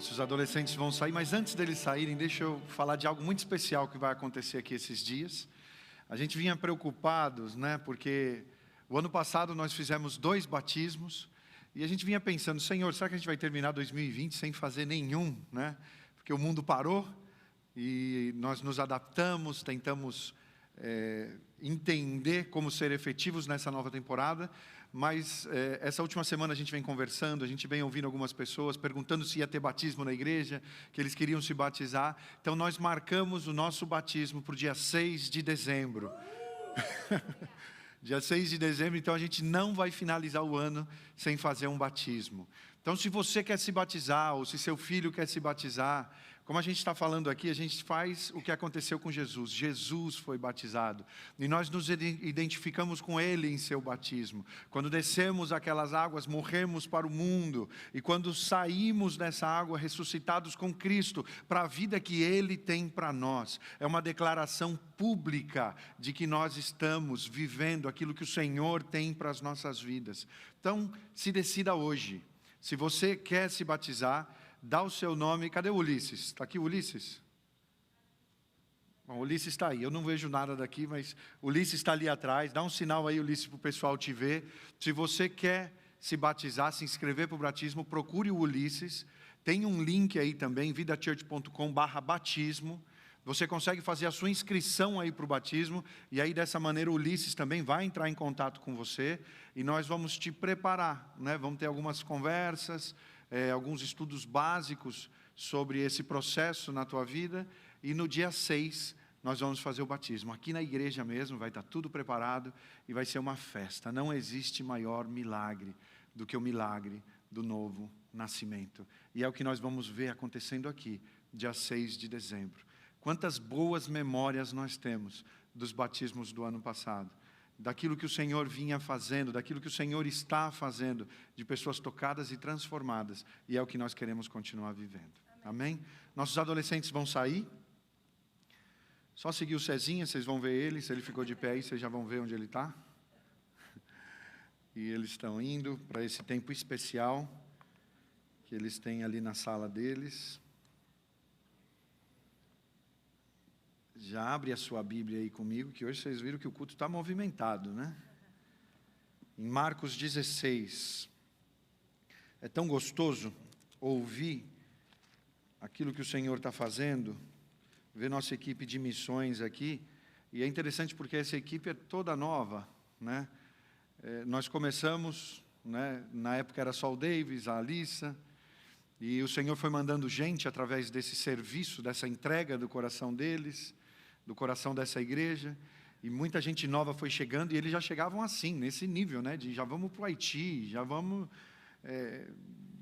Nossos adolescentes vão sair, mas antes deles saírem, deixa eu falar de algo muito especial que vai acontecer aqui esses dias. A gente vinha preocupados, né? Porque o ano passado nós fizemos 2 batismos e a gente vinha pensando, Senhor, será que a gente vai terminar 2020 sem fazer nenhum, né? Porque o mundo parou e nós nos adaptamos, tentamos entender como ser efetivos nessa nova temporada. Mas essa última semana a gente vem conversando, a gente vem ouvindo algumas pessoas perguntando se ia ter batismo na igreja, que eles queriam se batizar. Então nós marcamos o nosso batismo para o dia 6 de dezembro. Dia 6 de dezembro, então a gente não vai finalizar o ano sem fazer um batismo. Então se você quer se batizar, ou se seu filho quer se batizar, como a gente está falando aqui, a gente faz o que aconteceu com Jesus. Jesus foi batizado. E nós nos identificamos com Ele em seu batismo. Quando descemos aquelas águas, morremos para o mundo. E quando saímos dessa água, ressuscitados com Cristo, para a vida que Ele tem para nós. É uma declaração pública de que nós estamos vivendo aquilo que o Senhor tem para as nossas vidas. Então, se decida hoje. Se você quer se batizar, dá o seu nome. Cadê o Ulisses? Está aqui o Ulisses? Bom, o Ulisses está aí. Eu não vejo nada daqui, mas o Ulisses está ali atrás. Dá um sinal aí, Ulisses, para o pessoal te ver. Se você quer se batizar, se inscrever para o batismo, procure o Ulisses. Tem um link aí também, vidachurch.com/batismo. Você consegue fazer a sua inscrição aí para o batismo. E aí, dessa maneira, o Ulisses também vai entrar em contato com você. E nós vamos te preparar, né? Vamos ter algumas conversas, alguns estudos básicos sobre esse processo na tua vida, e no dia 6 nós vamos fazer o batismo, aqui na igreja mesmo, vai estar tudo preparado, e vai ser uma festa. Não existe maior milagre do que o milagre do novo nascimento, e é o que nós vamos ver acontecendo aqui, dia 6 de dezembro. Quantas boas memórias nós temos dos batismos do ano passado, daquilo que o Senhor vinha fazendo, daquilo que o Senhor está fazendo, de pessoas tocadas e transformadas, e é o que nós queremos continuar vivendo. Amém? Nossos adolescentes vão sair, só seguir o Cezinha, vocês vão ver ele, se ele ficou de pé aí, vocês já vão ver onde ele está. E eles estão indo para esse tempo especial, que eles têm ali na sala deles. Já abre a sua Bíblia aí comigo, que hoje vocês viram que o culto está movimentado, né? Em Marcos 16. É tão gostoso ouvir aquilo que o Senhor está fazendo, ver nossa equipe de missões aqui. E é interessante porque essa equipe é toda nova, né? Nós começamos, né? Na época era só o Davis, a Alissa, e o Senhor foi mandando gente através desse serviço, dessa entrega do coração deles, do coração dessa igreja, e muita gente nova foi chegando, e eles já chegavam assim, nesse nível, né, de já vamos para o Haiti, já vamos,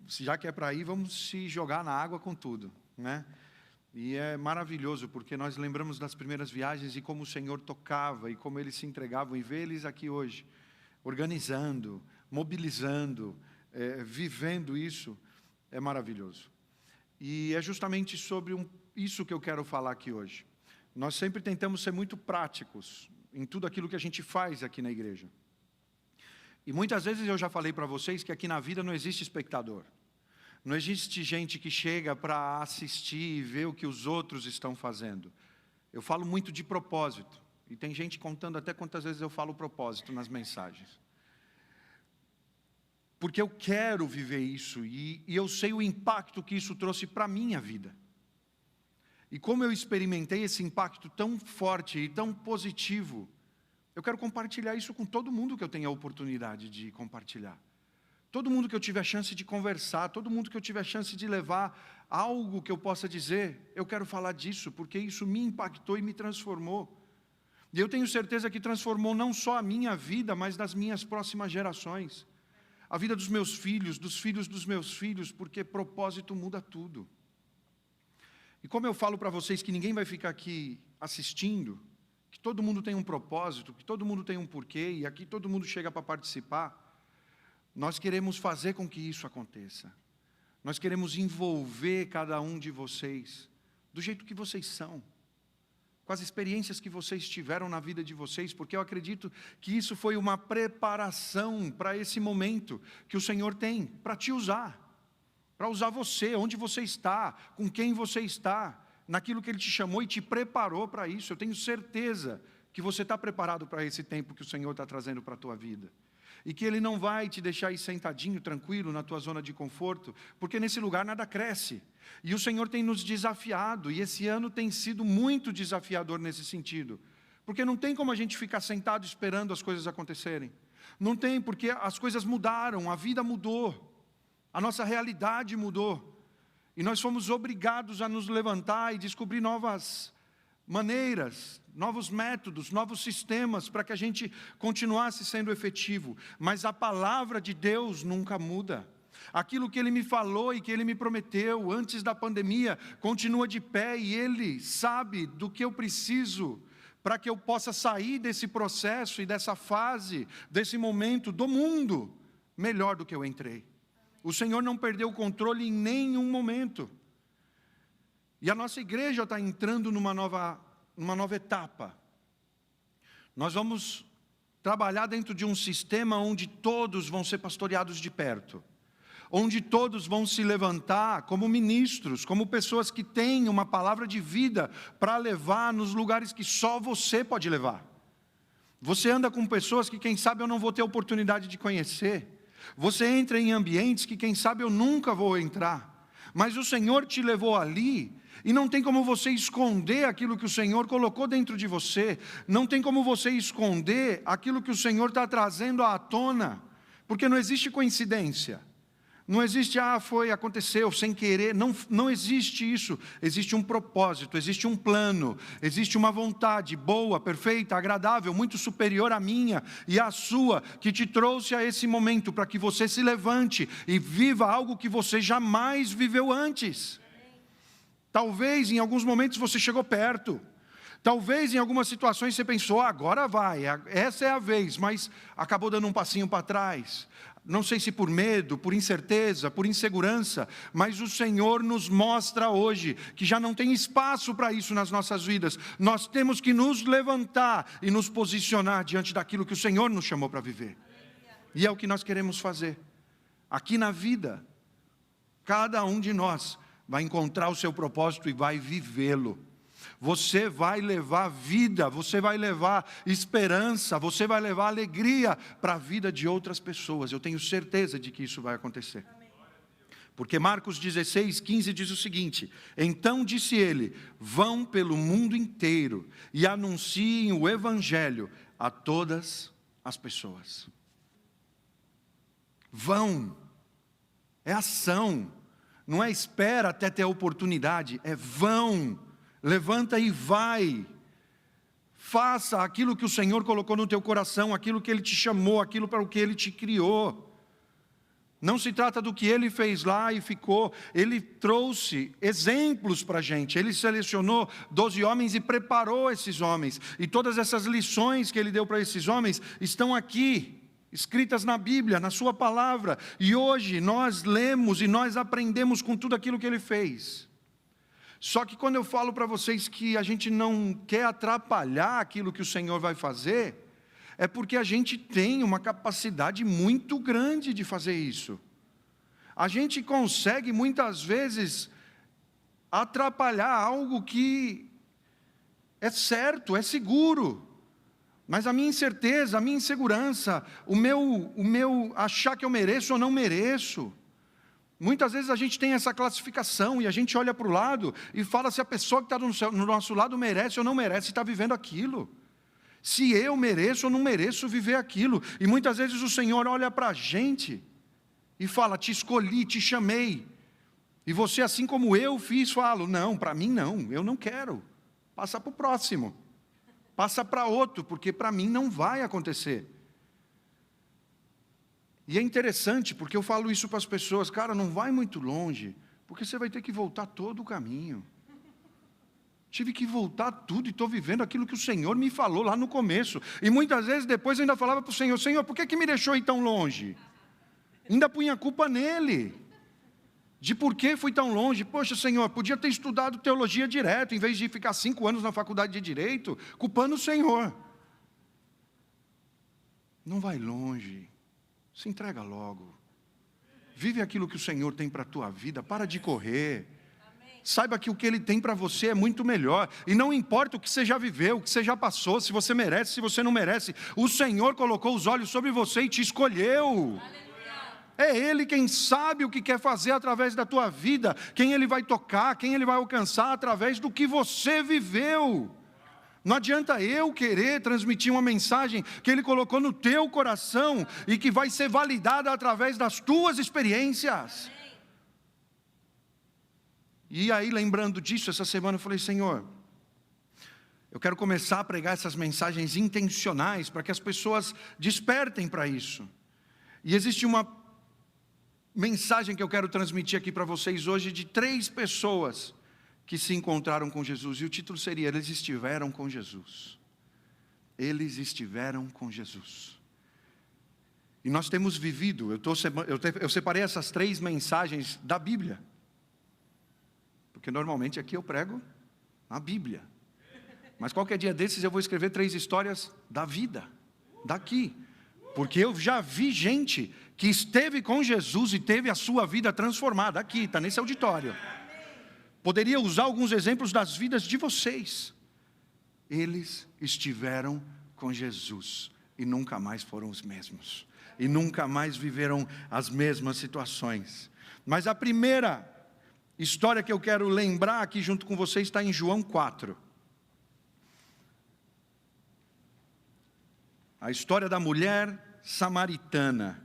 já que é para ir, vamos se jogar na água com tudo, né? E é maravilhoso, porque nós lembramos das primeiras viagens, e como o Senhor tocava, e como eles se entregavam, e ver eles aqui hoje, organizando, mobilizando, vivendo isso, é maravilhoso. E é justamente sobre isso que eu quero falar aqui hoje. Nós sempre tentamos ser muito práticos em tudo aquilo que a gente faz aqui na igreja. E muitas vezes eu já falei para vocês que aqui na vida não existe espectador. Não existe gente que chega para assistir e ver o que os outros estão fazendo. Eu falo muito de propósito. E tem gente contando até quantas vezes eu falo propósito nas mensagens. Porque eu quero viver isso e eu sei o impacto que isso trouxe para a minha vida. E como eu experimentei esse impacto tão forte e tão positivo, eu quero compartilhar isso com todo mundo que eu tenho a oportunidade de compartilhar. Todo mundo que eu tiver a chance de conversar, todo mundo que eu tiver a chance de levar algo que eu possa dizer, eu quero falar disso, porque isso me impactou e me transformou. E eu tenho certeza que transformou não só a minha vida, mas das minhas próximas gerações. A vida dos meus filhos, dos filhos dos meus filhos, porque propósito muda tudo. E como eu falo para vocês que ninguém vai ficar aqui assistindo, que todo mundo tem um propósito, que todo mundo tem um porquê, e aqui todo mundo chega para participar, nós queremos fazer com que isso aconteça. Nós queremos envolver cada um de vocês, do jeito que vocês são, com as experiências que vocês tiveram na vida de vocês, porque eu acredito que isso foi uma preparação para esse momento que o Senhor tem para te usar. para usar você, onde você está, com quem você está, naquilo que Ele te chamou e te preparou para isso. Eu tenho certeza que você está preparado para esse tempo que o Senhor está trazendo para a tua vida. E que Ele não vai te deixar aí sentadinho, tranquilo, na tua zona de conforto, porque nesse lugar nada cresce. E o Senhor tem nos desafiado, e esse ano tem sido muito desafiador nesse sentido. Porque não tem como a gente ficar sentado esperando as coisas acontecerem. Não tem, porque as coisas mudaram, a vida mudou, a nossa realidade mudou. E nós fomos obrigados a nos levantar e descobrir novas maneiras, novos métodos, novos sistemas para que a gente continuasse sendo efetivo. Mas a palavra de Deus nunca muda. Aquilo que Ele me falou e que Ele me prometeu antes da pandemia continua de pé, e Ele sabe do que eu preciso para que eu possa sair desse processo e dessa fase, desse momento do mundo, melhor do que eu entrei. O Senhor não perdeu o controle em nenhum momento. E a nossa igreja está entrando numa nova etapa. Nós vamos trabalhar dentro de um sistema onde todos vão ser pastoreados de perto. Onde todos vão se levantar como ministros, como pessoas que têm uma palavra de vida para levar nos lugares que só você pode levar. Você anda com pessoas que quem sabe eu não vou ter oportunidade de conhecer. Você entra em ambientes que quem sabe eu nunca vou entrar. Mas o Senhor te levou ali, e não tem como você esconder aquilo que o Senhor colocou dentro de você. Não tem como você esconder aquilo que o Senhor está trazendo à tona. Porque não existe coincidência. Não existe, aconteceu sem querer, não existe isso. Existe um propósito, existe um plano, existe uma vontade boa, perfeita, agradável, muito superior à minha e à sua, que te trouxe a esse momento, para que você se levante e viva algo que você jamais viveu antes. Talvez em alguns momentos você chegou perto, talvez em algumas situações você pensou, agora vai, essa é a vez, mas acabou dando um passinho para trás. Não sei se por medo, por incerteza, por insegurança, mas o Senhor nos mostra hoje que já não tem espaço para isso nas nossas vidas. Nós temos que nos levantar e nos posicionar diante daquilo que o Senhor nos chamou para viver. E é o que nós queremos fazer. Aqui na vida, cada um de nós vai encontrar o seu propósito e vai vivê-lo. Você vai levar vida, você vai levar esperança, você vai levar alegria para a vida de outras pessoas. Eu tenho certeza de que isso vai acontecer. Porque Marcos 16:15 diz o seguinte: então disse ele, vão pelo mundo inteiro e anunciem o evangelho a todas as pessoas. Vão, é ação, não é espera até ter a oportunidade, é vão. Levanta e vai, faça aquilo que o Senhor colocou no teu coração, aquilo que Ele te chamou, aquilo para o que Ele te criou. Não se trata do que Ele fez lá e ficou, Ele trouxe exemplos para a gente, Ele selecionou 12 homens e preparou esses homens, e todas essas lições que Ele deu para esses homens estão aqui, escritas na Bíblia, na sua palavra, e hoje nós lemos e nós aprendemos com tudo aquilo que Ele fez. Só que quando eu falo para vocês que a gente não quer atrapalhar aquilo que o Senhor vai fazer, é porque a gente tem uma capacidade muito grande de fazer isso. A gente consegue muitas vezes atrapalhar algo que é certo, é seguro. Mas a minha incerteza, a minha insegurança, o meu achar que eu mereço ou não mereço. Muitas vezes a gente tem essa classificação e a gente olha para o lado e fala se a pessoa que está no nosso lado merece ou não merece estar vivendo aquilo. Se eu mereço ou não mereço viver aquilo. E muitas vezes o Senhor olha para a gente e fala, te escolhi, te chamei. E você, assim como eu fiz, fala, não, para mim não, eu não quero. Passa para o próximo. Passa para outro, porque para mim não vai acontecer. E é interessante, porque eu falo isso para as pessoas, cara, não vai muito longe, porque você vai ter que voltar todo o caminho. Tive que voltar tudo e estou vivendo aquilo que o Senhor me falou lá no começo. E muitas vezes depois eu ainda falava para o Senhor, Senhor, por que me deixou ir tão longe? Ainda punha a culpa nele. De por que fui tão longe. Poxa, Senhor, podia ter estudado teologia direto, em vez de ficar 5 anos na faculdade de Direito, culpando o Senhor. Não vai longe. Se entrega logo. Vive aquilo que o Senhor tem para a tua vida. Para de correr. Saiba que o que Ele tem para você é muito melhor. E não importa o que você já viveu, o que você já passou, se você merece, se você não merece. O Senhor colocou os olhos sobre você e te escolheu. É Ele quem sabe o que quer fazer através da tua vida. Quem Ele vai tocar, quem Ele vai alcançar através do que você viveu. Não adianta eu querer transmitir uma mensagem que Ele colocou no teu coração e que vai ser validada através das tuas experiências. E aí, lembrando disso, essa semana eu falei: Senhor, eu quero começar a pregar essas mensagens intencionais para que as pessoas despertem para isso. E existe uma mensagem que eu quero transmitir aqui para vocês hoje de 3 pessoas que se encontraram com Jesus. E o título seria: Eles estiveram com Jesus. Eles estiveram com Jesus. E nós temos vivido, eu separei essas 3 mensagens da Bíblia. Porque normalmente aqui eu prego a Bíblia. Mas qualquer dia desses eu vou escrever 3 histórias da vida, daqui. Porque eu já vi gente que esteve com Jesus e teve a sua vida transformada. Aqui, está nesse auditório. Poderia usar alguns exemplos das vidas de vocês. Eles estiveram com Jesus e nunca mais foram os mesmos. E nunca mais viveram as mesmas situações. Mas a primeira história que eu quero lembrar aqui junto com vocês está em João 4. A história da mulher samaritana.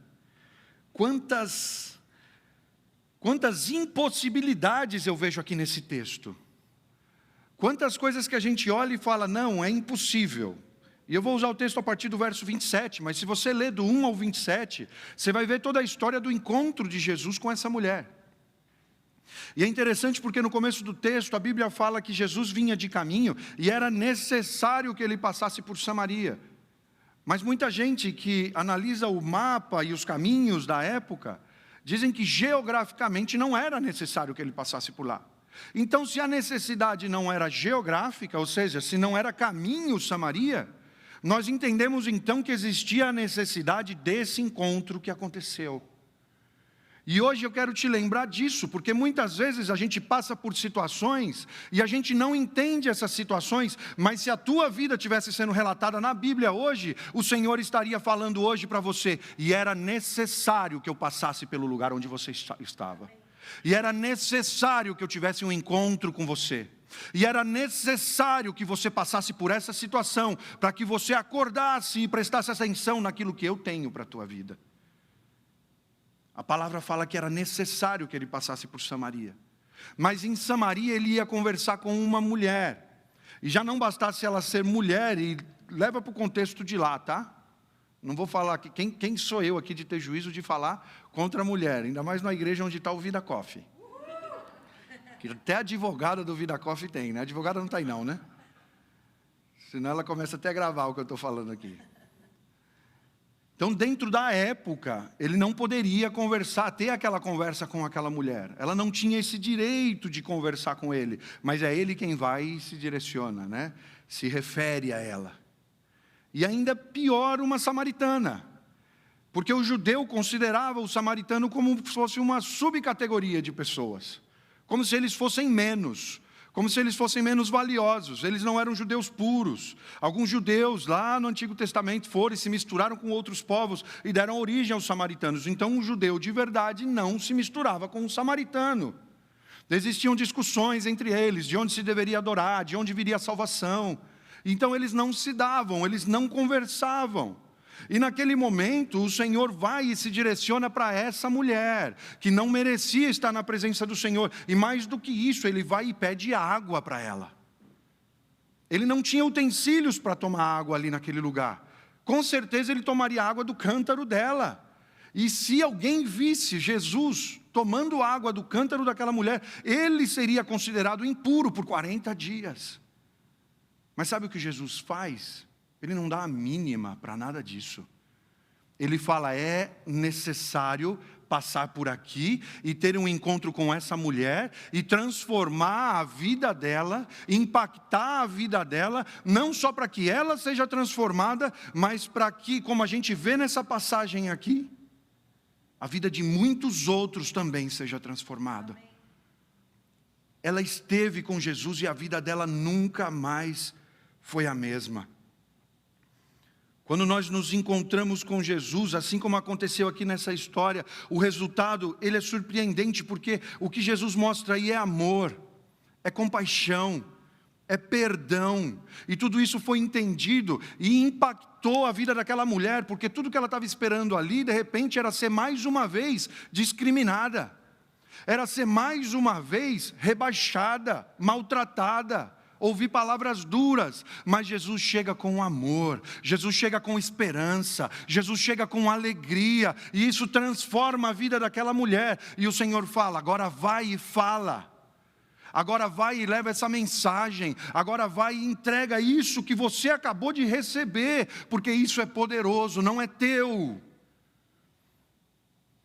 Quantas impossibilidades eu vejo aqui nesse texto. Quantas coisas que a gente olha e fala: não, é impossível. E eu vou usar o texto a partir do verso 27, mas se você ler do 1 ao 27, você vai ver toda a história do encontro de Jesus com essa mulher. E é interessante porque no começo do texto a Bíblia fala que Jesus vinha de caminho e era necessário que ele passasse por Samaria. Mas muita gente que analisa o mapa e os caminhos da época dizem que geograficamente não era necessário que ele passasse por lá. Então, se a necessidade não era geográfica, ou seja, se não era caminho Samaria, nós entendemos então que existia a necessidade desse encontro que aconteceu. E hoje eu quero te lembrar disso, porque muitas vezes a gente passa por situações e a gente não entende essas situações, mas se a tua vida estivesse sendo relatada na Bíblia hoje, o Senhor estaria falando hoje para você: e era necessário que eu passasse pelo lugar onde você estava, e era necessário que eu tivesse um encontro com você, e era necessário que você passasse por essa situação, para que você acordasse e prestasse atenção naquilo que eu tenho para a tua vida. A palavra fala que era necessário que ele passasse por Samaria. Mas em Samaria ele ia conversar com uma mulher. E já não bastasse ela ser mulher, e leva para o contexto de lá, tá? Não vou falar aqui, quem sou eu aqui de ter juízo de falar contra a mulher, ainda mais na igreja onde está o Vida Coffee. Que até a advogada do Vida Coffee tem, né? A advogada não está aí não, né? Senão ela começa até a gravar o que eu estou falando aqui. Então, dentro da época, ele não poderia ter aquela conversa com aquela mulher. Ela não tinha esse direito de conversar com ele, mas é ele quem vai e se direciona, né? Se refere a ela. E ainda pior, uma samaritana, porque o judeu considerava o samaritano como se fosse uma subcategoria de pessoas, como se eles fossem menos, como se eles fossem menos valiosos. Eles não eram judeus puros. Alguns judeus lá no Antigo Testamento foram e se misturaram com outros povos e deram origem aos samaritanos. Então um judeu de verdade não se misturava com um samaritano. Existiam discussões entre eles, de onde se deveria adorar, de onde viria a salvação. Então eles não se davam, eles não conversavam. E naquele momento o Senhor vai e se direciona para essa mulher, que não merecia estar na presença do Senhor. E mais do que isso, ele vai e pede água para ela. Ele não tinha utensílios para tomar água ali naquele lugar. Com certeza ele tomaria água do cântaro dela. E se alguém visse Jesus tomando água do cântaro daquela mulher, ele seria considerado impuro por 40 dias. Mas sabe o que Jesus faz? Ele não dá a mínima para nada disso. Ele fala: é necessário passar por aqui e ter um encontro com essa mulher e transformar a vida dela, impactar a vida dela, não só para que ela seja transformada, mas para que, como a gente vê nessa passagem aqui, a vida de muitos outros também seja transformada. Ela esteve com Jesus e a vida dela nunca mais foi a mesma. Quando nós nos encontramos com Jesus, assim como aconteceu aqui nessa história, o resultado, ele é surpreendente, porque o que Jesus mostra aí é amor, é compaixão, é perdão, e tudo isso foi entendido e impactou a vida daquela mulher, porque tudo que ela estava esperando ali, de repente, era ser mais uma vez discriminada, era ser mais uma vez rebaixada, maltratada, ouvir palavras duras, mas Jesus chega com amor, Jesus chega com esperança, Jesus chega com alegria, e isso transforma a vida daquela mulher, e o Senhor fala: agora vai e fala, agora vai e leva essa mensagem, agora vai e entrega isso que você acabou de receber, porque isso é poderoso, não é teu.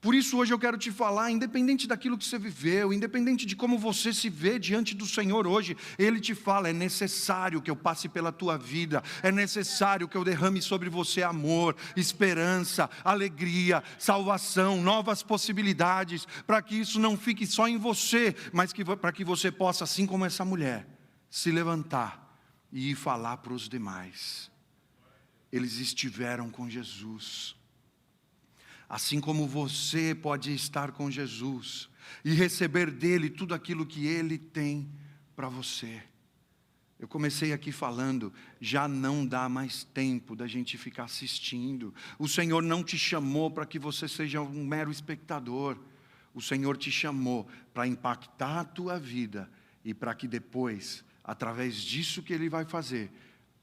Por isso hoje eu quero te falar, independente daquilo que você viveu, independente de como você se vê diante do Senhor hoje, Ele te fala: é necessário que eu passe pela tua vida, é necessário que eu derrame sobre você amor, esperança, alegria, salvação, novas possibilidades, para que isso não fique só em você, mas para que você possa, assim como essa mulher, se levantar e ir falar para os demais. Eles estiveram com Jesus. Assim como você pode estar com Jesus e receber dele tudo aquilo que ele tem para você. Eu comecei aqui falando, já não dá mais tempo da gente ficar assistindo. O Senhor não te chamou para que você seja um mero espectador. O Senhor te chamou para impactar a tua vida e para que depois, através disso que Ele vai fazer,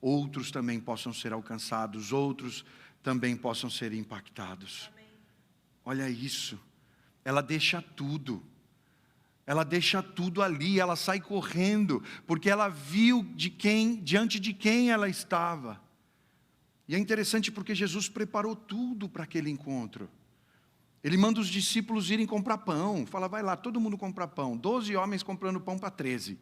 outros também possam ser alcançados, outros também possam ser impactados. Olha isso, ela deixa tudo ali, ela sai correndo, porque ela viu diante de quem ela estava. E é interessante porque Jesus preparou tudo para aquele encontro. Ele manda os discípulos irem comprar pão, fala: vai lá, todo mundo comprar pão, 12 homens comprando pão para 13.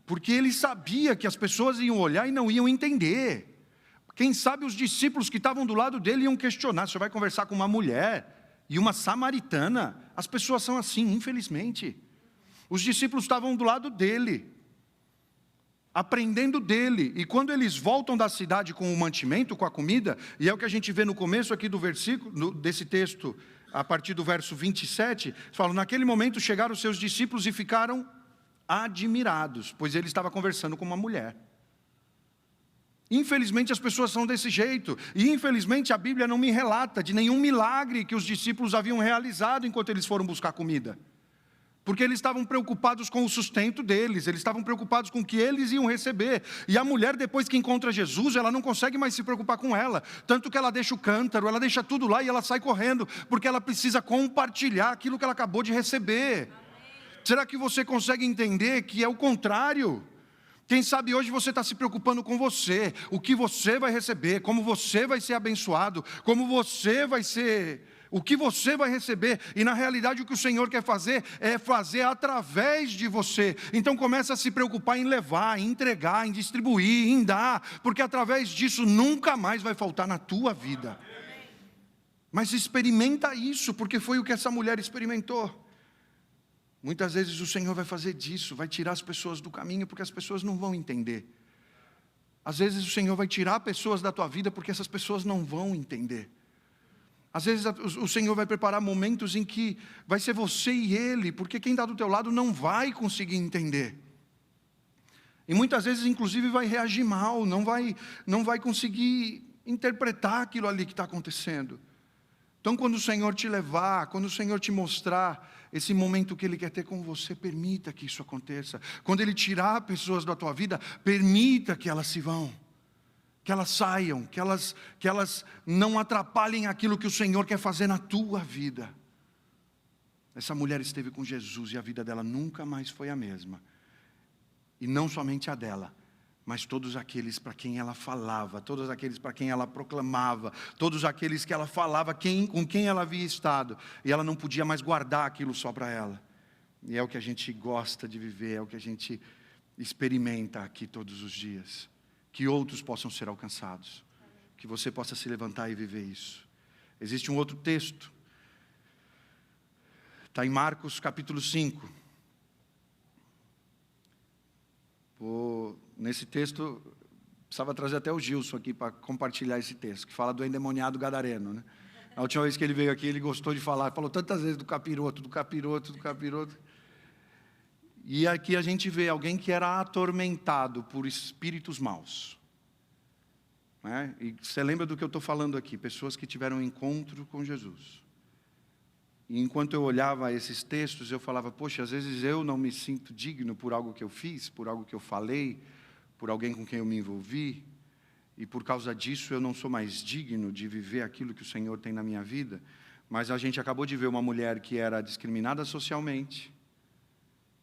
Porque ele sabia que as pessoas iam olhar e não iam entender. Quem sabe os discípulos que estavam do lado dele iam questionar: você vai conversar com uma mulher e uma samaritana? As pessoas são assim, infelizmente. Os discípulos estavam do lado dele, aprendendo dele, e quando eles voltam da cidade com o mantimento, com a comida, e é o que a gente vê no começo aqui do versículo, desse texto, a partir do verso 27, falam: naquele momento chegaram os seus discípulos e ficaram admirados, pois ele estava conversando com uma mulher. Infelizmente as pessoas são desse jeito, e infelizmente a Bíblia não me relata de nenhum milagre que os discípulos haviam realizado enquanto eles foram buscar comida, porque eles estavam preocupados com o sustento deles, eles estavam preocupados com o que eles iam receber, e a mulher, depois que encontra Jesus, ela não consegue mais se preocupar com ela, tanto que ela deixa o cântaro, ela deixa tudo lá e ela sai correndo, porque ela precisa compartilhar aquilo que ela acabou de receber. Será que você consegue entender que é o contrário? Quem sabe hoje você está se preocupando com você, o que você vai receber, como você vai ser abençoado, como você vai ser, o que você vai receber, e na realidade o que o Senhor quer fazer é fazer através de você. Então começa a se preocupar em levar, em entregar, em distribuir, em dar, porque através disso nunca mais vai faltar na tua vida. Mas experimenta isso, porque foi o que essa mulher experimentou. Muitas vezes o Senhor vai fazer disso, vai tirar as pessoas do caminho, porque as pessoas não vão entender. Às vezes o Senhor vai tirar pessoas da tua vida, porque essas pessoas não vão entender. Às vezes o Senhor vai preparar momentos em que vai ser você e Ele, porque quem está do teu lado não vai conseguir entender. E muitas vezes, inclusive, vai reagir mal, não vai conseguir interpretar aquilo ali que está acontecendo. Então, quando o Senhor te levar, quando o Senhor te mostrar esse momento que Ele quer ter com você, permita que isso aconteça. Quando Ele tirar pessoas da tua vida, permita que elas se vão, que elas saiam, que elas não atrapalhem aquilo que o Senhor quer fazer na tua vida. Essa mulher esteve com Jesus e a vida dela nunca mais foi a mesma. E não somente a dela, mas todos aqueles para quem ela falava, todos aqueles para quem ela proclamava, todos aqueles que ela falava, com quem ela havia estado, e ela não podia mais guardar aquilo só para ela. E é o que a gente gosta de viver, é o que a gente experimenta aqui todos os dias. Que outros possam ser alcançados, que você possa se levantar e viver isso. Existe um outro texto Está em Marcos capítulo 5. Nesse texto, precisava trazer até o Gilson aqui para compartilhar esse texto, que fala do endemoniado gadareno, né? A última vez que ele veio aqui, ele gostou de falar, falou tantas vezes do capiroto, do capiroto, do capiroto. E aqui a gente vê alguém que era atormentado por espíritos maus. Né? E você lembra do que eu estou falando aqui? Pessoas que tiveram um encontro com Jesus. E enquanto eu olhava esses textos, eu falava, poxa, às vezes eu não me sinto digno por algo que eu fiz, por algo que eu falei, por alguém com quem eu me envolvi, e por causa disso eu não sou mais digno de viver aquilo que o Senhor tem na minha vida. Mas a gente acabou de ver uma mulher que era discriminada socialmente,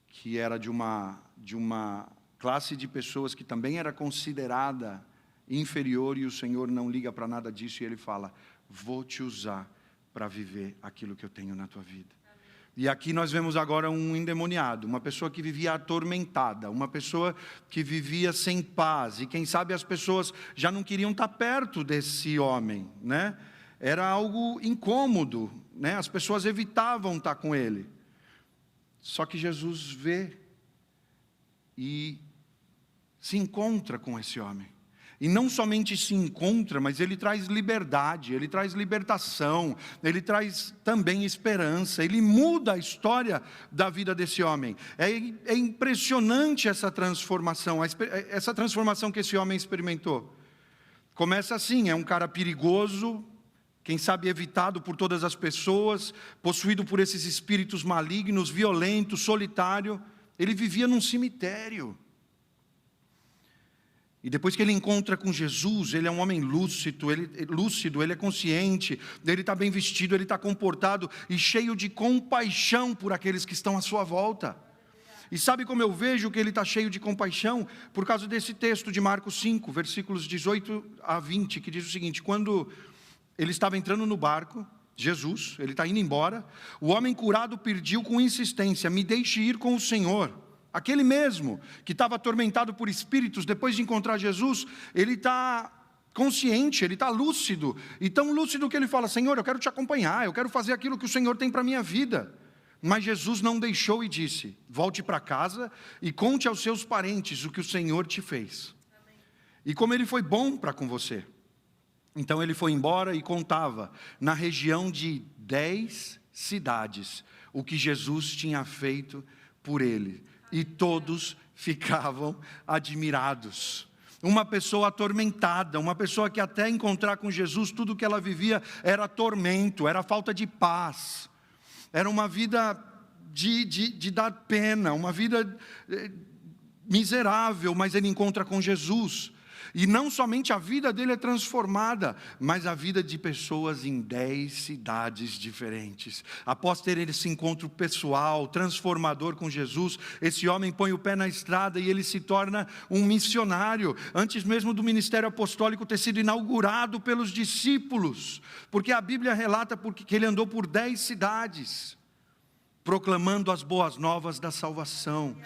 que era de uma classe de pessoas que também era considerada inferior, e o Senhor não liga para nada disso, e Ele fala, vou te usar para viver aquilo que eu tenho na tua vida. Amém. E aqui nós vemos agora um endemoniado, uma pessoa que vivia atormentada, uma pessoa que vivia sem paz, e quem sabe as pessoas já não queriam estar perto desse homem, né? Era algo incômodo, né? As pessoas evitavam estar com ele. Só que Jesus vê e se encontra com esse homem. E não somente se encontra, mas ele traz liberdade, ele traz libertação, ele traz também esperança, ele muda a história da vida desse homem. É impressionante essa transformação que esse homem experimentou. Começa assim, é um cara perigoso, quem sabe evitado por todas as pessoas, possuído por esses espíritos malignos, violento, solitário. Ele vivia num cemitério. E depois que ele encontra com Jesus, ele é um homem lúcido, ele é consciente, ele está bem vestido, ele está comportado e cheio de compaixão por aqueles que estão à sua volta. E sabe como eu vejo que ele está cheio de compaixão? Por causa desse texto de Marcos 5, versículos 18 a 20, que diz o seguinte: quando ele estava entrando no barco, Jesus, ele está indo embora, o homem curado pediu com insistência, me deixe ir com o Senhor. Aquele mesmo que estava atormentado por espíritos, depois de encontrar Jesus, ele está consciente, ele está lúcido, e tão lúcido que ele fala, Senhor, eu quero te acompanhar, eu quero fazer aquilo que o Senhor tem para a minha vida. Mas Jesus não deixou e disse, volte para casa e conte aos seus parentes o que o Senhor te fez. Amém. E como ele foi bom para com você. Então ele foi embora e contava na região de 10 cidades o que Jesus tinha feito por ele. E todos ficavam admirados. Uma pessoa atormentada, uma pessoa que até encontrar com Jesus, tudo que ela vivia era tormento, era falta de paz. Era uma vida de dar pena, uma vida miserável, mas ele encontra com Jesus. E não somente a vida dele é transformada, mas a vida de pessoas em 10 cidades diferentes. Após ter esse encontro pessoal, transformador com Jesus, esse homem põe o pé na estrada e ele se torna um missionário. Antes mesmo do ministério apostólico ter sido inaugurado pelos discípulos. Porque a Bíblia relata que ele andou por 10 cidades. Proclamando as boas novas da salvação,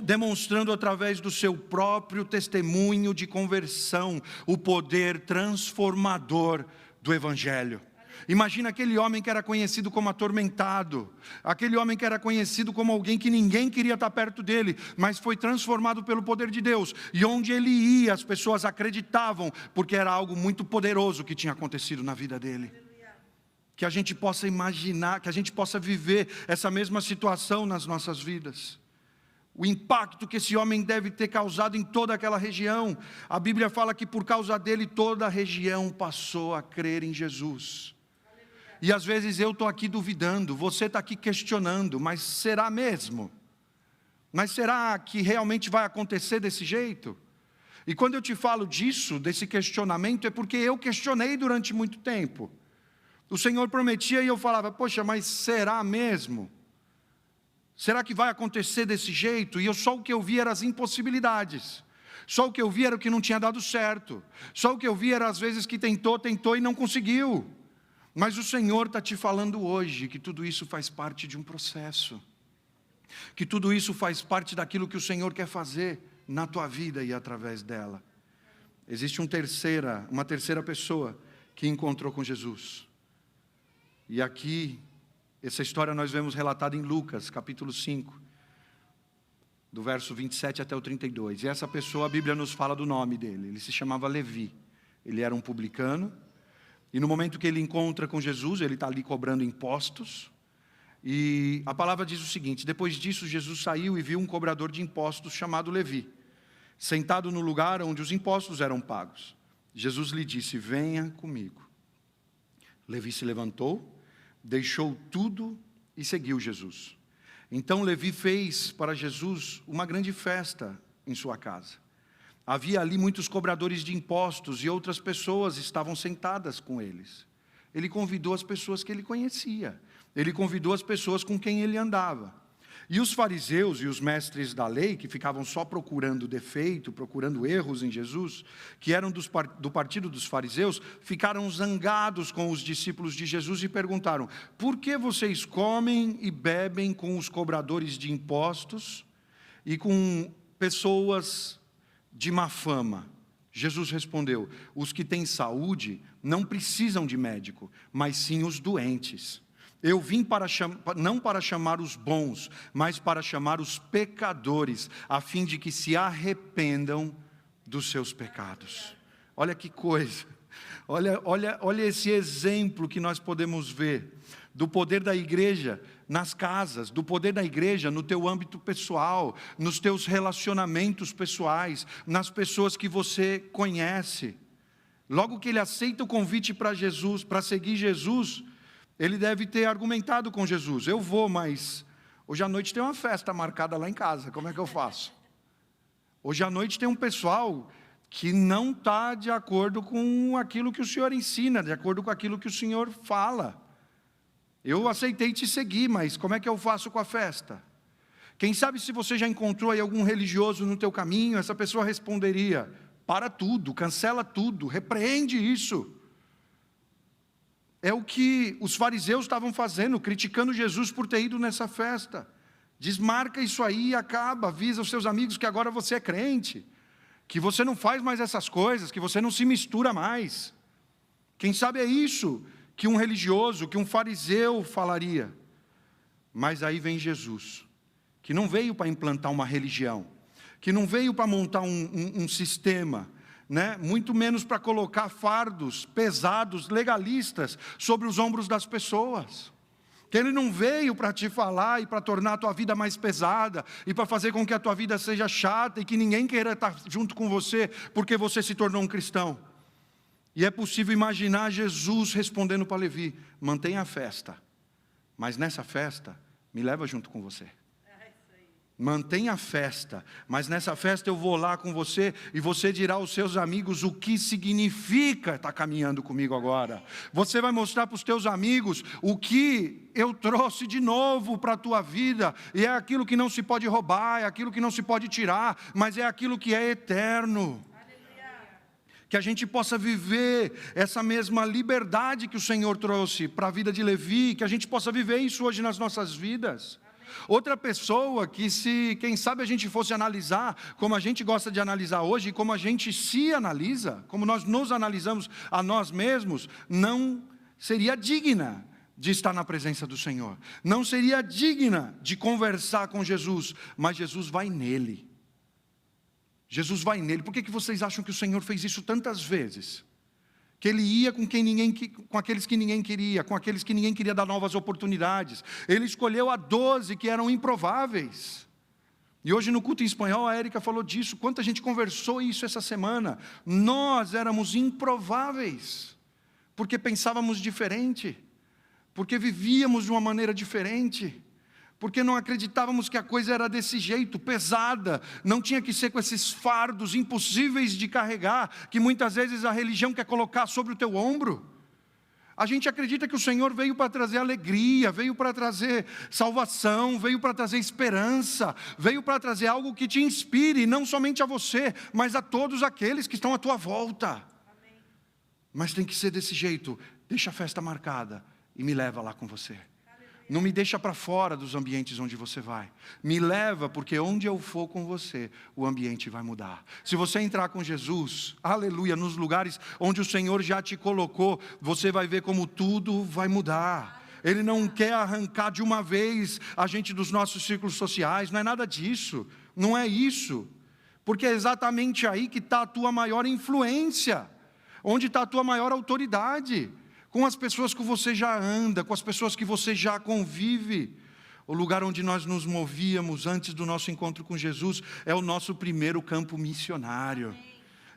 demonstrando através do seu próprio testemunho de conversão, o poder transformador do Evangelho. Imagina aquele homem que era conhecido como atormentado, aquele homem que era conhecido como alguém que ninguém queria estar perto dele, mas foi transformado pelo poder de Deus, e onde ele ia, as pessoas acreditavam, porque era algo muito poderoso que tinha acontecido na vida dele. Que a gente possa imaginar, que a gente possa viver essa mesma situação nas nossas vidas. O impacto que esse homem deve ter causado em toda aquela região. A Bíblia fala que por causa dele toda a região passou a crer em Jesus. E às vezes eu estou aqui duvidando, você está aqui questionando, mas será mesmo? Mas será que realmente vai acontecer desse jeito? E quando eu te falo disso, desse questionamento, é porque eu questionei durante muito tempo. O Senhor prometia e eu falava, poxa, mas será mesmo? Será que vai acontecer desse jeito? E só o que eu via eram as impossibilidades. Só o que eu via era o que não tinha dado certo. Só o que eu via era as vezes que tentou e não conseguiu. Mas o Senhor está te falando hoje que tudo isso faz parte de um processo. Que tudo isso faz parte daquilo que o Senhor quer fazer na tua vida e através dela. Existe uma terceira pessoa que encontrou com Jesus. E aqui Essa história nós vemos relatada em Lucas, capítulo 5, do verso 27 até o 32. E essa pessoa, a Bíblia nos fala do nome dele. Ele se chamava Levi. Ele era um publicano. E no momento que ele encontra com Jesus, ele está ali cobrando impostos. E a palavra diz o seguinte: depois disso, Jesus saiu e viu um cobrador de impostos chamado Levi, sentado no lugar onde os impostos eram pagos. Jesus lhe disse: venha comigo. Levi se levantou, deixou tudo e seguiu Jesus. Então Levi fez para Jesus uma grande festa em sua casa. Havia ali muitos cobradores de impostos e outras pessoas estavam sentadas com eles. Ele convidou as pessoas que ele conhecia. Ele convidou as pessoas com quem ele andava. E os fariseus e os mestres da lei, que ficavam só procurando defeito, procurando erros em Jesus, que eram do partido dos fariseus, ficaram zangados com os discípulos de Jesus e perguntaram: por que vocês comem e bebem com os cobradores de impostos e com pessoas de má fama? Jesus respondeu: os que têm saúde não precisam de médico, mas sim os doentes. Eu vim não para chamar os bons, mas para chamar os pecadores, a fim de que se arrependam dos seus pecados. Olha que coisa, olha esse exemplo que nós podemos ver, do poder da igreja nas casas, do poder da igreja no teu âmbito pessoal, nos teus relacionamentos pessoais, nas pessoas que você conhece. Logo que ele aceita o convite para Jesus, para seguir Jesus, ele deve ter argumentado com Jesus: eu vou, mas hoje à noite tem uma festa marcada lá em casa, como é que eu faço? Hoje à noite tem um pessoal que não está de acordo com aquilo que o Senhor ensina, de acordo com aquilo que o Senhor fala. Eu aceitei te seguir, mas como é que eu faço com a festa? Quem sabe se você já encontrou aí algum religioso no teu caminho, essa pessoa responderia: para tudo, cancela tudo, repreende isso. É o que os fariseus estavam fazendo, criticando Jesus por ter ido nessa festa. Desmarca isso aí e acaba, avisa os seus amigos que agora você é crente, que você não faz mais essas coisas, que você não se mistura mais. Quem sabe é isso que um religioso, que um fariseu falaria. Mas aí vem Jesus, que não veio para implantar uma religião, que não veio para montar um sistema, muito menos para colocar fardos pesados, legalistas, sobre os ombros das pessoas. Que ele não veio para te falar e para tornar a tua vida mais pesada, e para fazer com que a tua vida seja chata, e que ninguém queira estar junto com você, porque você se tornou um cristão. E é possível imaginar Jesus respondendo para Levi: mantenha a festa, mas nessa festa, me leva junto com você. Mantenha a festa, mas nessa festa eu vou lá com você, e você dirá aos seus amigos o que significa estar caminhando comigo agora. Você vai mostrar para os teus amigos o que eu trouxe de novo para a tua vida, e é aquilo que não se pode roubar, é aquilo que não se pode tirar, mas é aquilo que é eterno. Que a gente possa viver essa mesma liberdade que o Senhor trouxe para a vida de Levi, que a gente possa viver isso hoje nas nossas vidas. Outra pessoa que, se quem sabe a gente fosse analisar, como a gente gosta de analisar hoje, como a gente se analisa, como nós nos analisamos a nós mesmos, não seria digna de estar na presença do Senhor, não seria digna de conversar com Jesus, mas Jesus vai nele. Jesus vai nele. Por que vocês acham que o Senhor fez isso tantas vezes? Que ele ia com aqueles que ninguém queria, com aqueles que ninguém queria dar novas oportunidades. Ele escolheu a 12 que eram improváveis. E hoje no culto em espanhol a Érica falou disso, quanta gente conversou isso essa semana. Nós éramos improváveis, porque pensávamos diferente, porque vivíamos de uma maneira diferente, porque não acreditávamos que a coisa era desse jeito, pesada, não tinha que ser com esses fardos impossíveis de carregar, que muitas vezes a religião quer colocar sobre o teu ombro. A gente acredita que o Senhor veio para trazer alegria, veio para trazer salvação, veio para trazer esperança, veio para trazer algo que te inspire, não somente a você, mas a todos aqueles que estão à tua volta. Amém. Mas tem que ser desse jeito: deixa a festa marcada e me leva lá com você. Não me deixa para fora dos ambientes onde você vai. Me leva, porque onde eu for com você, o ambiente vai mudar. Se você entrar com Jesus, aleluia, nos lugares onde o Senhor já te colocou, você vai ver como tudo vai mudar. Ele não quer arrancar de uma vez a gente dos nossos círculos sociais, não é nada disso, não é isso. Porque é exatamente aí que está a tua maior influência, onde está a tua maior autoridade, com as pessoas que você já anda, com as pessoas que você já convive. O lugar onde nós nos movíamos antes do nosso encontro com Jesus é o nosso primeiro campo missionário.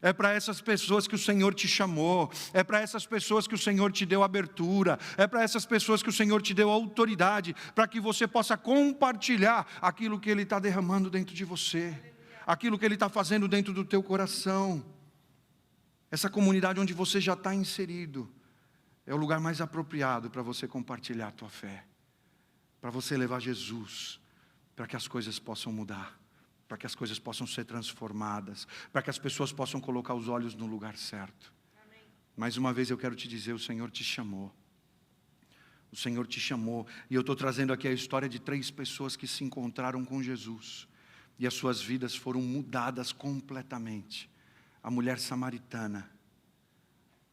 É para essas pessoas que o Senhor te chamou, é para essas pessoas que o Senhor te deu abertura, é para essas pessoas que o Senhor te deu autoridade, para que você possa compartilhar aquilo que Ele está derramando dentro de você, aquilo que Ele está fazendo dentro do teu coração. Essa comunidade onde você já está inserido, é o lugar mais apropriado para você compartilhar a tua fé, para você levar Jesus, para que as coisas possam mudar, para que as coisas possam ser transformadas, para que as pessoas possam colocar os olhos no lugar certo. Amém. Mais uma vez eu quero te dizer, o Senhor te chamou. O Senhor te chamou, e eu estou trazendo aqui a história de 3 pessoas que se encontraram com Jesus, e as suas vidas foram mudadas completamente. A mulher samaritana,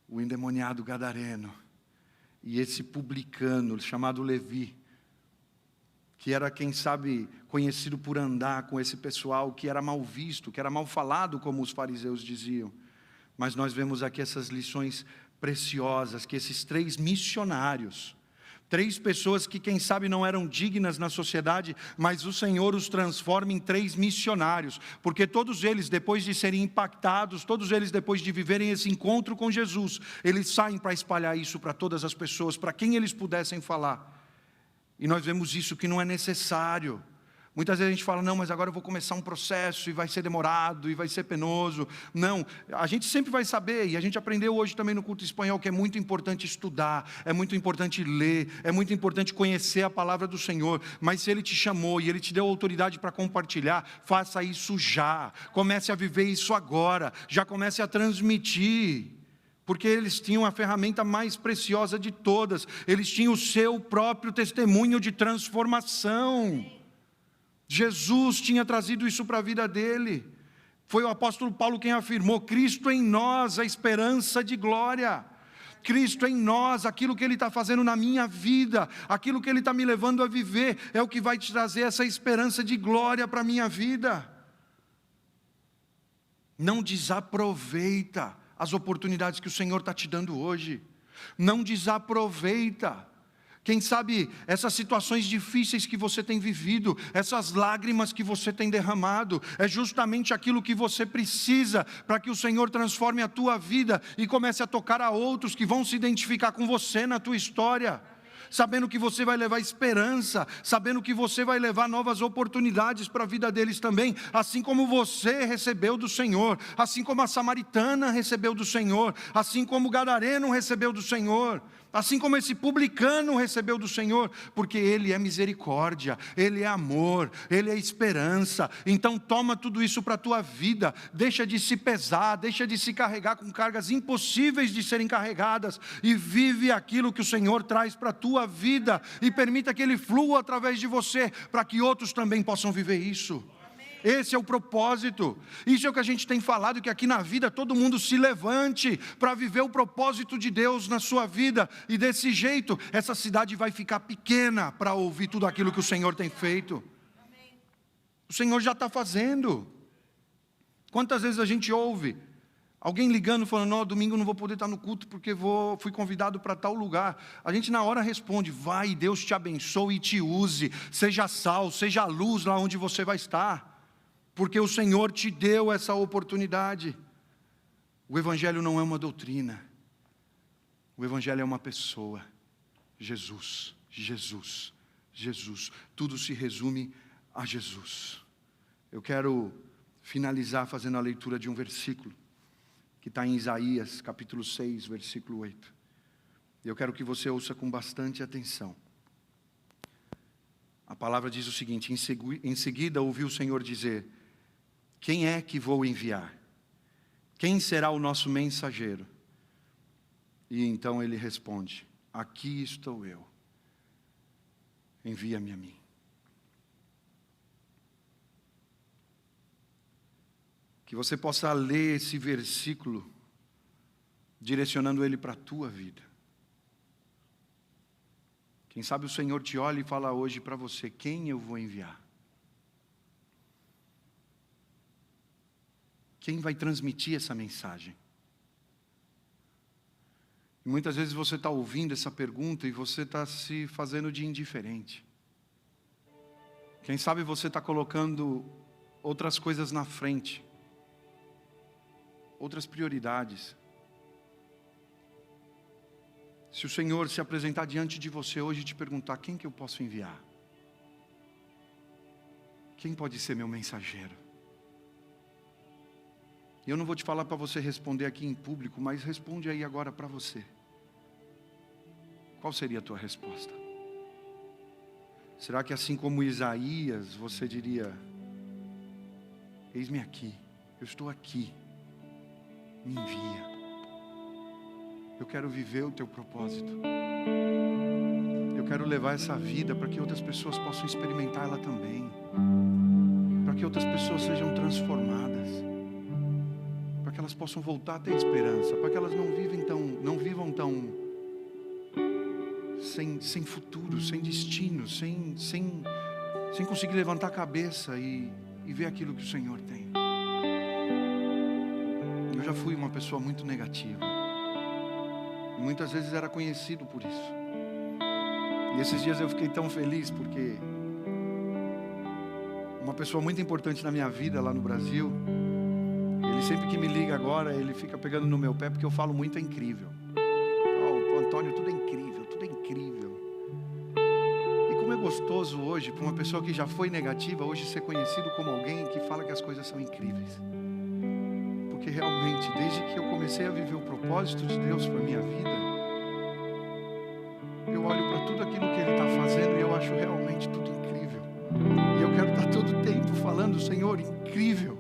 o endemoniado gadareno, e esse publicano chamado Levi, que era, quem sabe, conhecido por andar com esse pessoal que era mal visto, que era mal falado, como os fariseus diziam. Mas nós vemos aqui essas lições preciosas, que esses 3 missionários, 3 pessoas que, quem sabe, não eram dignas na sociedade, mas o Senhor os transforma em 3 missionários, porque todos eles, depois de serem impactados, todos eles, depois de viverem esse encontro com Jesus, eles saem para espalhar isso para todas as pessoas, para quem eles pudessem falar. E nós vemos isso que não é necessário. Muitas vezes a gente fala, não, mas agora eu vou começar um processo e vai ser demorado e vai ser penoso. Não, a gente sempre vai saber, e a gente aprendeu hoje também no culto espanhol, que é muito importante estudar, é muito importante ler, é muito importante conhecer a palavra do Senhor. Mas se Ele te chamou e Ele te deu autoridade para compartilhar, faça isso já. Comece a viver isso agora, já comece a transmitir. Porque eles tinham a ferramenta mais preciosa de todas, eles tinham o seu próprio testemunho de transformação. Jesus tinha trazido isso para a vida dele. Foi o apóstolo Paulo quem afirmou, Cristo em nós, a esperança de glória. Cristo em nós, aquilo que Ele está fazendo na minha vida, aquilo que Ele está me levando a viver, é o que vai te trazer essa esperança de glória para a minha vida. Não desaproveita as oportunidades que o Senhor está te dando hoje. Não desaproveita. Quem sabe essas situações difíceis que você tem vivido, essas lágrimas que você tem derramado, é justamente aquilo que você precisa para que o Senhor transforme a tua vida e comece a tocar a outros que vão se identificar com você na tua história. Sabendo que você vai levar esperança, sabendo que você vai levar novas oportunidades para a vida deles também, assim como você recebeu do Senhor, assim como a samaritana recebeu do Senhor, assim como o gadareno recebeu do Senhor, assim como esse publicano recebeu do Senhor, porque Ele é misericórdia, Ele é amor, Ele é esperança. Então toma tudo isso para a tua vida, deixa de se pesar, deixa de se carregar com cargas impossíveis de serem carregadas, e vive aquilo que o Senhor traz para a tua vida, e permita que Ele flua através de você, para que outros também possam viver isso. Esse é o propósito, isso é o que a gente tem falado, que aqui na vida todo mundo se levante para viver o propósito de Deus na sua vida, e desse jeito essa cidade vai ficar pequena para ouvir tudo aquilo que o Senhor tem feito. O Senhor já está fazendo. Quantas vezes a gente ouve alguém ligando, falando, não, domingo não vou poder estar no culto, porque fui convidado para tal lugar. A gente na hora responde, vai, Deus te abençoe e te use, seja sal, seja luz lá onde você vai estar, porque o Senhor te deu essa oportunidade. O Evangelho não é uma doutrina, o Evangelho é uma pessoa, Jesus, Jesus, Jesus, tudo se resume a Jesus. Eu quero finalizar fazendo a leitura de um versículo, que está em Isaías, capítulo 6, versículo 8. Eu quero que você ouça com bastante atenção. A palavra diz o seguinte, em seguida ouviu o Senhor dizer, quem é que vou enviar? Quem será o nosso mensageiro? E então ele responde, aqui estou eu, envia-me a mim. Que você possa ler esse versículo, direcionando ele para a tua vida. Quem sabe o Senhor te olha e fala hoje para você: quem eu vou enviar? Quem vai transmitir essa mensagem? E muitas vezes você está ouvindo essa pergunta e você está se fazendo de indiferente. Quem sabe você está colocando outras coisas na frente, outras prioridades. Se o Senhor se apresentar diante de você hoje e te perguntar: quem que eu posso enviar? Quem pode ser meu mensageiro? E eu não vou te falar para você responder aqui em público, mas responde aí agora para você. Qual seria a tua resposta? Será que assim como Isaías, você diria: eis-me aqui, eu estou aqui, me envia. Eu quero viver o teu propósito. Eu quero levar essa vida para que outras pessoas possam experimentar ela também. Para que outras pessoas sejam transformadas. Para que elas possam voltar a ter esperança. Para que elas não vivam tão sem futuro, sem destino, sem conseguir levantar a cabeça e ver aquilo que o Senhor tem. Eu já fui uma pessoa muito negativa. E muitas vezes era conhecido por isso. E esses dias eu fiquei tão feliz porque uma pessoa muito importante na minha vida lá no Brasil, ele sempre que me liga agora, ele fica pegando no meu pé porque eu falo muito: é incrível. Oh, Antônio, tudo é incrível, tudo é incrível. E como é gostoso hoje, para uma pessoa que já foi negativa, hoje ser conhecido como alguém que fala que as coisas são incríveis. Porque realmente, desde que eu comecei a viver o propósito de Deus para a minha vida, eu olho para tudo aquilo que Ele está fazendo e eu acho realmente tudo incrível. E eu quero estar todo o tempo falando: Senhor, incrível,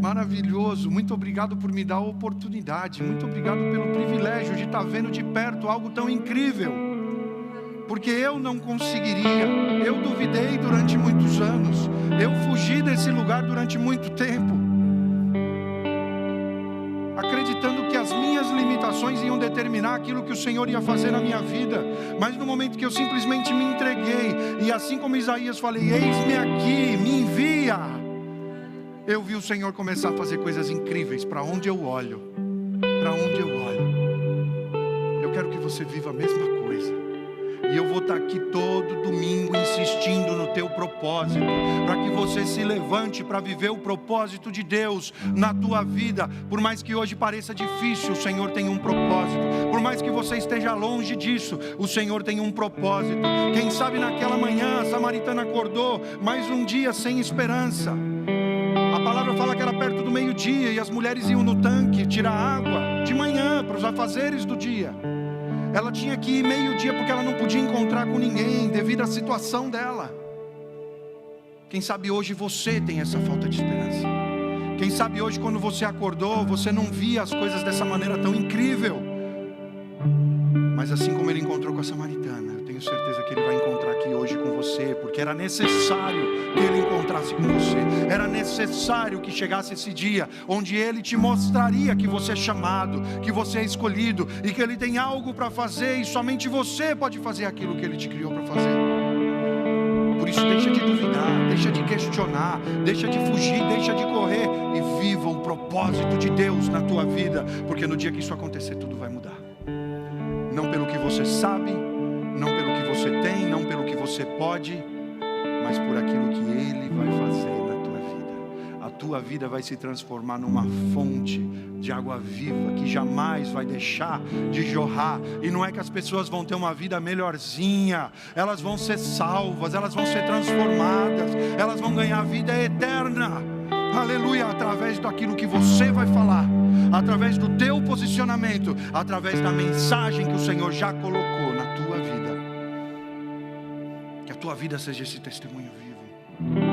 maravilhoso, muito obrigado por me dar a oportunidade, muito obrigado pelo privilégio de estar vendo de perto algo tão incrível. Porque eu não conseguiria, eu duvidei durante muitos anos, eu fugi desse lugar durante muito tempo, acreditando que as minhas limitações iam determinar aquilo que o Senhor ia fazer na minha vida. Mas no momento que eu simplesmente me entreguei, e assim como Isaías falei: eis-me aqui, me envia, eu vi o Senhor começar a fazer coisas incríveis. Para onde eu olho, eu quero que você viva a mesma coisa. E eu vou estar aqui todo domingo insistindo no teu propósito, para que você se levante para viver o propósito de Deus na tua vida. Por mais que hoje pareça difícil, o Senhor tem um propósito. Por mais que você esteja longe disso, o Senhor tem um propósito. Quem sabe naquela manhã a samaritana acordou mais um dia sem esperança. A palavra fala que era perto do meio-dia e as mulheres iam no tanque tirar água de manhã para os afazeres do dia. Ela tinha que ir meio-dia porque ela não podia encontrar com ninguém devido à situação dela. Quem sabe hoje você tem essa falta de esperança. Quem sabe hoje, quando você acordou, você não via as coisas dessa maneira tão incrível. Mas assim como ele encontrou com a samaritana, eu tenho certeza que ele vai encontrar aqui hoje com você, porque era necessário que ele encontrasse com você. Era necessário que chegasse esse dia onde ele te mostraria que você é chamado, que você é escolhido e que ele tem algo para fazer e somente você pode fazer aquilo que ele te criou para fazer. Por isso, deixa de duvidar, deixa de questionar, deixa de fugir, deixa de correr e viva o propósito de Deus na tua vida, porque no dia que isso acontecer, tudo vai mudar. Não pelo que você sabe, não pelo que você tem, não pelo que você pode, mas por aquilo que Ele vai fazer na tua vida. A tua vida vai se transformar numa fonte de água viva que jamais vai deixar de jorrar. E não é que as pessoas vão ter uma vida melhorzinha, elas vão ser salvas, elas vão ser transformadas, elas vão ganhar vida eterna. Aleluia, através daquilo que você vai falar, através do teu posicionamento, através da mensagem que o Senhor já colocou na tua vida. Que a tua vida seja esse testemunho vivo.